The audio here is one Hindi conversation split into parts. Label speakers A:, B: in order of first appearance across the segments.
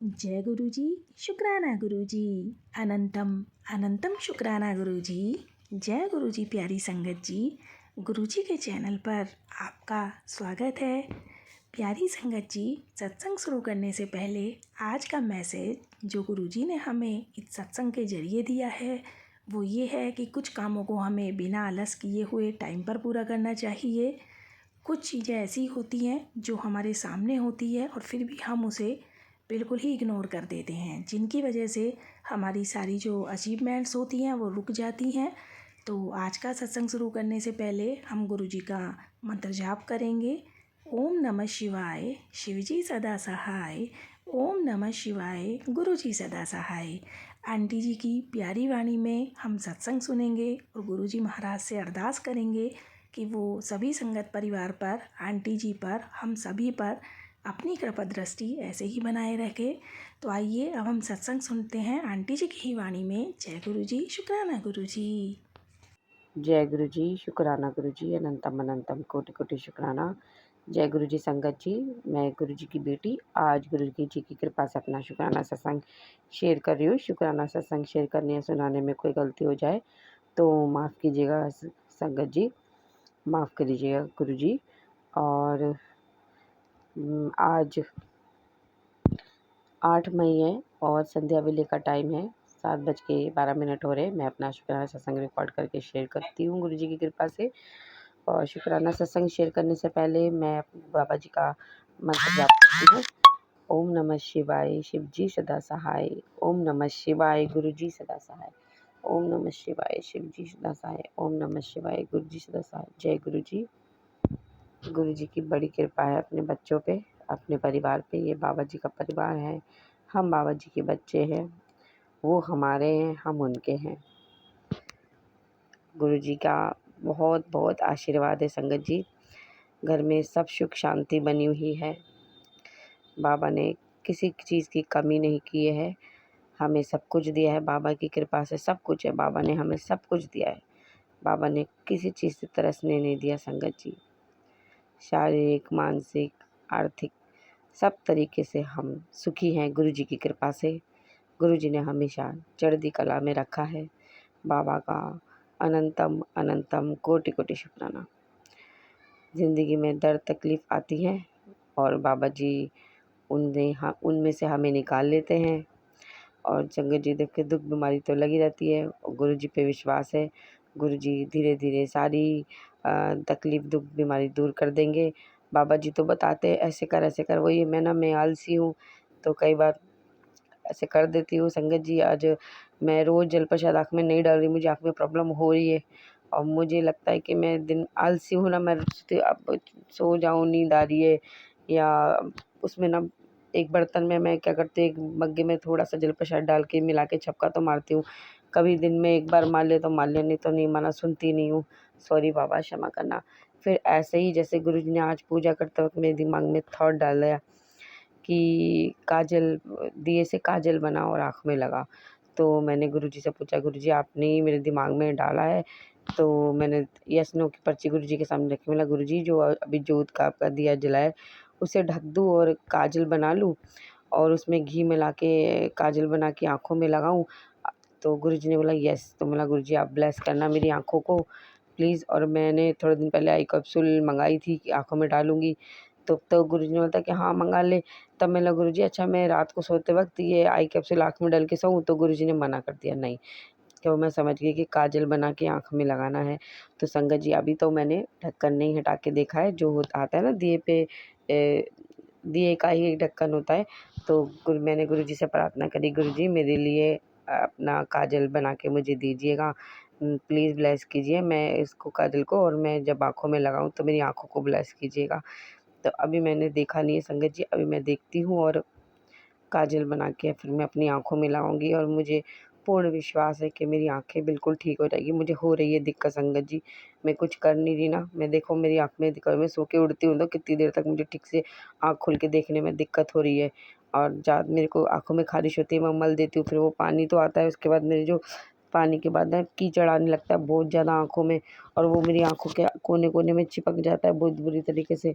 A: जय गुरु जी। शुक्राना गुरु जी। अनंतम अनंतम शुक्राना गुरु जी। जय गुरु जी। प्यारी संगत जी, गुरु जी के चैनल पर आपका स्वागत है। प्यारी संगत जी, सत्संग शुरू करने से पहले आज का मैसेज जो गुरु जी ने हमें इस सत्संग के जरिए दिया है वो ये है कि कुछ कामों को हमें बिना आलस किए हुए टाइम पर पूरा करना चाहिए। कुछ चीज़ें ऐसी होती हैं जो हमारे सामने होती है और फिर भी हम उसे बिल्कुल ही इग्नोर कर देते हैं, जिनकी वजह से हमारी सारी जो अचीवमेंट्स होती हैं वो रुक जाती हैं। तो आज का सत्संग शुरू करने से पहले हम गुरु जी का मंत्र जाप करेंगे। ओम नमः शिवाय, शिव जी सदा सहाय। ओम नमः शिवाय, गुरु जी सदा सहाय। आंटी जी की प्यारी वाणी में हम सत्संग सुनेंगे और गुरु जी महाराज से अरदास करेंगे कि वो सभी संगत परिवार पर, आंटी जी पर, हम सभी पर अपनी कृपा दृष्टि ऐसे ही बनाए रखे। तो आइए अब हम सत्संग सुनते हैं आंटी जी की ही वाणी में। जय गुरु जी। शुक्राना गुरु जी।
B: जय गुरु जी। शुक्राना गुरु जी। अनंतम अनंतम कोटि कोटि शुक्राना। जय गुरु जी। संगत जी, मैं गुरु जी की बेटी आज गुरु जी की कृपा से अपना शुक्राना सत्संग शेयर कर रही हूँ। शुक्राना सत्संग शेयर करने या सुनाने में कोई गलती हो जाए तो माफ़ कीजिएगा संगत जी, माफ़ कर दीजिएगा गुरु जी। और आज 8 मई है और संध्या वेले का टाइम है, 7:12 हो रहे हैं। मैं अपना शुक्राना सत्संग रिकॉर्ड करके शेयर करती हूँ गुरु जी की कृपा से। और शुक्राना सत्संग शेयर करने से पहले मैं बाबा जी का मंत्र जाप करती हूँ। ओम नमः शिवाय, शिव जी सदा सहाय। ओम नमः शिवाय, गुरु जी सदा सहाय। ओम नमः शिवाय, शिव जी सदा सहाय। ओम नमः शिवाय, गुरु जी सदा सहाय। जय गुरु जी। गुरु जी की बड़ी कृपा है अपने बच्चों पे, अपने परिवार पे। ये बाबा जी का परिवार है, हम बाबा जी के बच्चे हैं, वो हमारे हैं, हम उनके हैं। गुरु जी का बहुत बहुत आशीर्वाद है संगत जी। घर में सब सुख शांति बनी हुई है। बाबा ने किसी चीज़ की कमी नहीं की है, हमें सब कुछ दिया है। बाबा की कृपा से सब कुछ है, बाबा ने हमें सब कुछ दिया है। बाबा ने किसी चीज़ से तरसने नहीं दिया संगत जी। शारीरिक, मानसिक, आर्थिक सब तरीके से हम सुखी हैं गुरु जी की कृपा से। गुरु जी ने हमेशा चढ़ती कला में रखा है। बाबा का अनंतम अनंतम कोटि कोटि शुक्राना। ज़िंदगी में दर्द तकलीफ़ आती है और बाबा जी उनमें से हमें निकाल लेते हैं। और संगत जी देखिए, दुख बीमारी तो लगी रहती है और गुरु जी पे विश्वास है। गुरु जी धीरे धीरे सारी तकलीफ़ दुख बीमारी दूर कर देंगे। बाबा जी तो बताते हैं ऐसे कर, वही मैं आलसी हूँ तो कई बार ऐसे कर देती हूँ संगत जी। आज मैं रोज़ जल प्रसाद आँख में नहीं डाल रही, मुझे आँख में प्रॉब्लम हो रही है और मुझे लगता है कि मैं दिन आलसी हूँ ना, मैं अब सो जाऊँ, नींद आ रही है या उसमें ना एक बर्तन में मैं क्या करती हूँ, एक मग्गे में थोड़ा सा जल प्रसाद डाल के मिला के छपका तो मारती हूँ। कभी दिन में एक बार मार ले तो मार ले, नहीं तो नहीं माना, सुनती नहीं हूँ। सॉरी बाबा, क्षमा करना। फिर ऐसे ही जैसे गुरु जी ने आज पूजा करते वक्त मेरे दिमाग में थॉट डाला कि काजल, दिए से काजल बना और आँख में लगा। तो मैंने गुरुजी से पूछा, गुरुजी आपने ही मेरे दिमाग में डाला है? तो मैंने यस नो की पर्ची गुरुजी के सामने रखी। बोला गुरुजी जो अभी जोत का आपका दिया जलाए उसे ढक दूँ और काजल बना लूँ और उसमें घी मिला के काजल बना के आँखों में लगाऊँ? तो गुरुजी ने बोला यस। तो बोला गुरुजी आप ब्लेस करना मेरी आँखों को प्लीज़। और मैंने थोड़े दिन पहले आई कैप्सूल मंगाई थी कि आँखों में डालूँगी। तो गुरुजी ने बोला कि हाँ मंगा ले। तब मैं बोला गुरुजी अच्छा मैं रात को सोते वक्त ये आई कैप्सूल आँख में डाल के सोऊं? तो गुरुजी ने मना कर दिया नहीं। तो मैं समझ गई कि काजल बना के आँख में लगाना है। तो संगत जी अभी तो मैंने ढक्कन नहीं हटा के देखा है, जो आता है ना दिए पे, दिए का ही एक ढक्कन होता है। तो मैंने गुरुजी से प्रार्थना करी, गुरुजी मेरे लिए अपना काजल बना के मुझे दीजिएगा, प्लीज़ ब्लेस कीजिए मैं इसको काजल को, और मैं जब आँखों में लगाऊँ तो मेरी आँखों को ब्लेस कीजिएगा। तो अभी मैंने देखा नहीं है संगत जी, अभी मैं देखती हूँ और काजल बना के फिर मैं अपनी आँखों में लगाऊंगी और मुझे पूर्ण विश्वास है कि मेरी आँखें बिल्कुल ठीक हो जाएगी। मुझे हो रही है दिक्कत संगत जी, मैं कुछ कर नहीं रही ना, मैं देखो मेरी आँख में दिक्कत, मैं सो के उठती हूँ तो कितनी देर तक मुझे ठीक से आँख खोल के देखने में दिक्कत हो रही है। और मेरे को आँखों में ख़ारिश होती है, मैं मल देती हूँ, फिर वो पानी तो आता है, उसके बाद मेरे जो पानी के बाद ना कीचड़ आने लगता है बहुत ज़्यादा आँखों में, और वो मेरी आँखों के कोने कोने में चिपक जाता है बहुत बुरी तरीके से।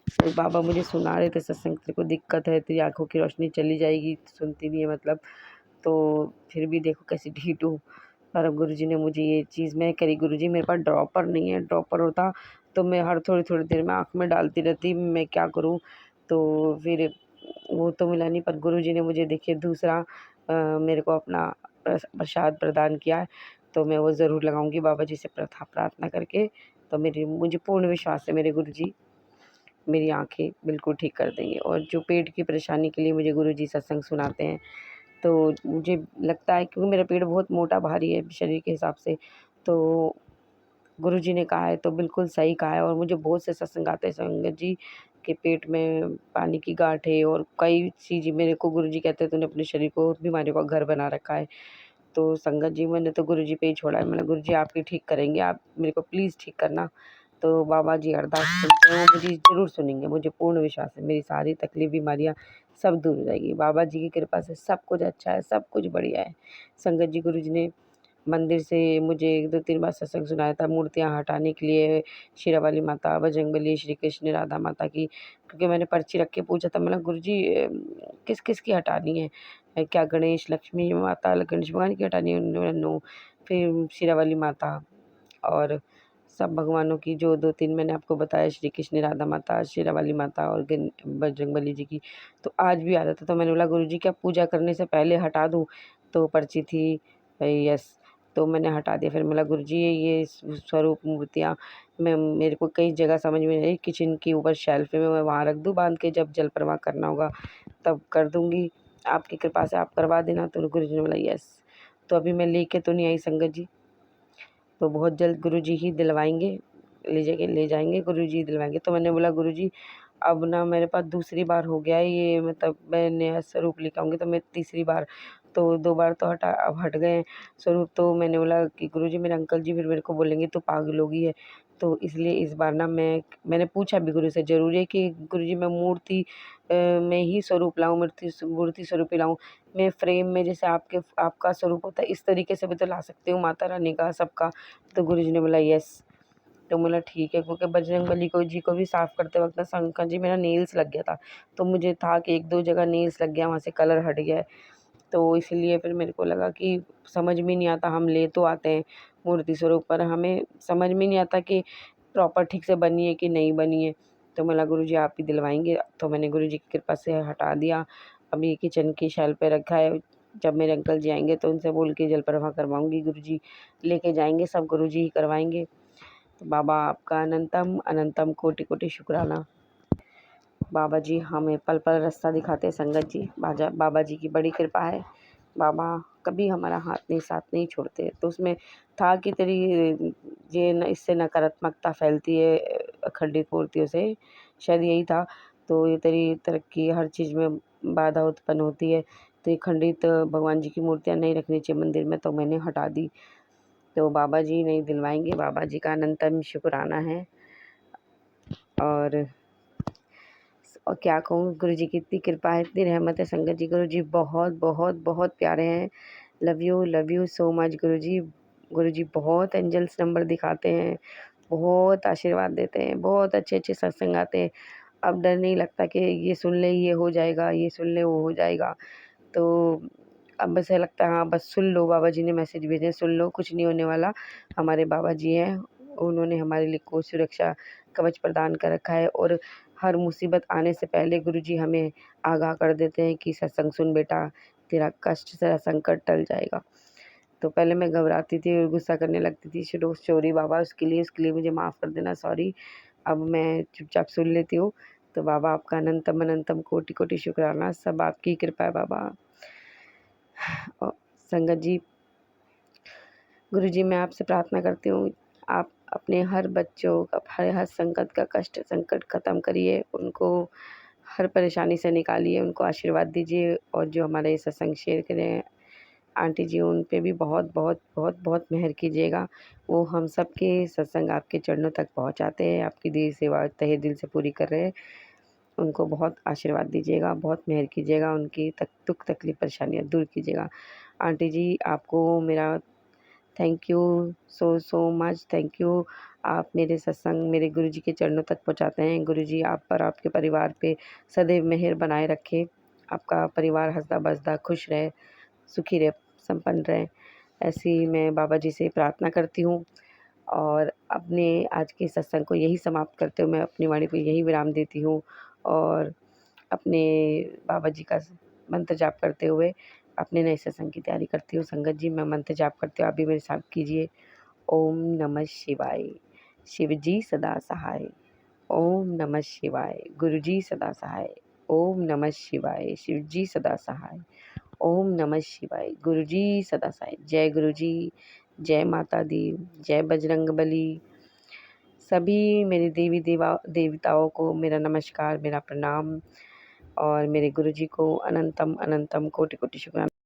B: तो बाबा मुझे सुना रहे थे सत्संग, तेरे को दिक्कत है, तेरी आँखों की रोशनी चली जाएगी, सुनती नहीं है मतलब। तो फिर भी देखो कैसी ढीठ हूँ। पर अब गुरुजी ने मुझे ये चीज़ मैं करी। गुरुजी मेरे पास ड्रॉपर नहीं है, ड्रॉपर होता तो मैं हर थोड़ी-थोड़ी देर में आँख में डालती रहती, मैं क्या करूँ? तो फिर वो तो मिला नहीं, पर गुरुजी ने मुझे देखिए दूसरा मेरे को अपना प्रसाद प्रदान किया है, तो मैं वो ज़रूर लगाऊँगी बाबा जी से प्रार्थना करके। तो मुझे पूर्ण विश्वास है मेरे गुरुजी मेरी आँखें बिल्कुल ठीक कर देंगे। और जो पेट की परेशानी के लिए मुझे गुरुजी सत्संग सुनाते हैं, तो मुझे लगता है क्योंकि मेरा पेट बहुत मोटा भारी है शरीर के हिसाब से, तो गुरुजी ने कहा है तो बिल्कुल सही कहा है। और मुझे बहुत से सत्संग आते हैं संगत जी के पेट में पानी की गाँठ है और कई चीज़ मेरे को गुरुजी कहते हैं तूने अपने शरीर को बीमारियों का घर बना रखा है। तो संगत जी मैंने तो गुरुजी पे ही छोड़ा है। मैंने गुरुजी आप ही ठीक करेंगे, आप मेरे को प्लीज़ ठीक करना। तो बाबा जी अरदास सुनते हैं, वो मुझे ज़रूर सुनेंगे, मुझे पूर्ण विश्वास है। मेरी सारी तकलीफ़ बीमारियाँ सब दूर हो जाएगी। बाबा जी की कृपा से सब कुछ अच्छा है, सब कुछ बढ़िया है। संगत जी गुरुजी ने मंदिर से मुझे 2-3 बार सत्संग सुनाया था मूर्तियाँ हटाने के लिए, शेरावाली माता, बजरंगबली, श्री कृष्ण, राधा माता की। क्योंकि मैंने पर्ची रख के पूछा था, मैंने गुरुजी किस-किस की हटानी है? क्या गणेश, लक्ष्मी माता, गणेश भगवान की हटानी है? उन्होंने नो। फिर शेरावाली माता और सब भगवानों की जो 2-3 मैंने आपको बताया, श्री कृष्ण, राधा माता, शेरावाली माता और बजरंगबली जी की, तो आज भी आ रहा था। तो मैंने बोला गुरुजी क्या पूजा करने से पहले हटा दूँ? तो पर्ची थी यस, तो मैंने हटा दिया। फिर मैं बोला गुरुजी ये स्वरूप मूर्तियाँ मेरे को कई जगह समझ में नहीं आई, किचन के ऊपर शेल्फ में मैं वहाँ रख दूँ बाँध के, जब जल प्रवाह करना होगा तब कर दूँगी, आपकी कृपा से आप करवा देना। तो गुरुजी ने बोला यस। तो अभी मैं लेके तो नहीं आई संगत जी, तो बहुत जल्द गुरुजी ही दिलवाएँगे, ले जाएँगे गुरुजी ही दिलवाएँगे। तो मैंने बोला गुरुजी अब ना मेरे पास दूसरी बार हो गया है ये, मतलब मैं नया स्वरूप लेके आऊँगी तो मैं तीसरी बार, तो 2 बार तो अब हट गए हैं स्वरूप। तो मैंने बोला कि गुरुजी मेरे अंकल जी फिर मेरे को बोलेंगे तू पागल हो गई है। तो इसलिए इस बार ना मैंने पूछा भी गुरु से, ज़रूरी है कि गुरुजी मैं मूर्ति में ही स्वरूप लाऊँ, मूर्ति स्वरूप ही लाऊँ? मैं फ्रेम में जैसे आपका स्वरूप होता है इस तरीके से भी तो ला सकती हूँ माता रानी का सबका। तो गुरुजी ने बोला यस। तो बोला ठीक है, क्योंकि बजरंगबली जी को भी साफ़ करते वक़्त ना शंकर जी मेरा नेल्स लग गया था। तो मुझे था कि 1-2 जगह नेल्स लग गया, वहाँ से कलर हट गया है। तो इसलिए फिर मेरे को लगा कि समझ में नहीं आता, हम ले तो आते हैं मूर्ति स्वरूप, पर हमें समझ में नहीं आता कि प्रॉपर ठीक से बनी है कि नहीं बनी है। तो बोला गुरुजी आप ही दिलवाएँगे। तो मैंने गुरुजी की कृपा से हटा दिया। अभी किचन की शेल्फ पे रखा है। जब मेरे अंकल जी आएँगे तो उनसे बोल के जल प्रवाह करवाऊँगी, गुरुजी लेके जाएँगे, सब गुरुजी ही करवाएँगे। तो बाबा आपका अनंतम अनंतम कोटि-कोटि शुक्राना। बाबा जी हमें पल-पल रास्ता दिखाते हैं संगत जी। बाबा जी की बड़ी कृपा है। बाबा कभी हमारा साथ नहीं छोड़ते। तो उसमें था कि तेरी ये न इससे नकारात्मकता फैलती है अखंडित मूर्तियों से, शायद यही था। तो ये तेरी तरक्की हर चीज़ में बाधा उत्पन्न होती है, तो ये खंडित भगवान जी की मूर्तियाँ नहीं रखनी चाहिए मंदिर में, तो मैंने हटा दी। तो बाबा जी नहीं दिलवाएँगे, बाबा जी का अनंतम शुक्राना है। और क्या कहूँ, गुरुजी की इतनी कृपा है, इतनी रहमत है संगत जी। गुरुजी बहुत बहुत बहुत प्यारे हैं। लव यू सो मच गुरुजी। गुरुजी बहुत एंजल्स नंबर दिखाते हैं, बहुत आशीर्वाद देते हैं, बहुत अच्छे-अच्छे सत्संग आते हैं। अब डर नहीं लगता कि ये सुन ले ये हो जाएगा, ये सुन ले वो हो जाएगा। तो अब ऐसा लगता है हाँ, बस सुन लो, बाबा जी ने मैसेज भेजे हैं, सुन लो, कुछ नहीं होने वाला। हमारे बाबा जी हैं, उन्होंने हमारे लिए कोई सुरक्षा कवच प्रदान कर रखा है। और हर मुसीबत आने से पहले गुरुजी हमें आगाह कर देते हैं कि सत्संग सुन बेटा, तेरा कष्ट, तेरा संकट टल जाएगा। तो पहले मैं घबराती थी और गुस्सा करने लगती थी, सॉरी बाबा, उसके लिए मुझे माफ़ कर देना, सॉरी। अब मैं चुपचाप सुन लेती हूँ। तो बाबा आपका अनंतम अनंतम कोटि-कोटि शुक्राना, सब आपकी कृपा है बाबा। संगत जी, गुरुजी मैं आपसे प्रार्थना करती हूँ, आप अपने हर बच्चों का हर संकट का संकट ख़त्म करिए, उनको हर परेशानी से निकालिए, उनको आशीर्वाद दीजिए। और जो हमारे ये सत्संग शेयर करें आंटी जी, उन पे भी बहुत बहुत बहुत बहुत मेहर कीजिएगा। वो हम सब के सत्संग आपके चरणों तक पहुँचाते हैं, आपकी दी सेवा तहे दिल से पूरी कर रहे हैं। उनको बहुत आशीर्वाद दीजिएगा, बहुत मेहर कीजिएगा, उनकी दुःख तकलीफ़ परेशानियाँ दूर कीजिएगा। आंटी जी आपको मेरा thank you so much, thank you. आप मेरे सत्संग मेरे गुरुजी के चरणों तक पहुँचाते हैं। गुरुजी आप पर, आपके परिवार पे सदैव मेहर बनाए रखे। आपका परिवार हँसता-बसता, खुश रहे, सुखी रहे, संपन्न रहे। ऐसी मैं बाबा जी से प्रार्थना करती हूँ और अपने आज के सत्संग को यही समाप्त करते हुए मैं अपनी वाणी को यही विराम देती हूँ और अपने बाबा जी का मंत्र जाप करते हुए अपने नए सत्संग की तैयारी करती हूँ। संगत जी, मैं मंत्र जाप करती हूँ, आप भी मेरे साथ कीजिए। ओम नमः शिवाय। शिव जी सदा सहाय। ओम नमः शिवाय। गुरु जी सदा सहाय। ओम नमः शिवाय। शिव जी सदा सहाय। ओम नमः शिवाय। गुरु जी सदा सहाय। जय गुरु जी, जय माता दी, जय बजरंग बली। सभी मेरे देवताओं को मेरा नमस्कार, मेरा प्रणाम और मेरे गुरुजी को अनंतम अनंतम कोटि कोटि शुक्राना।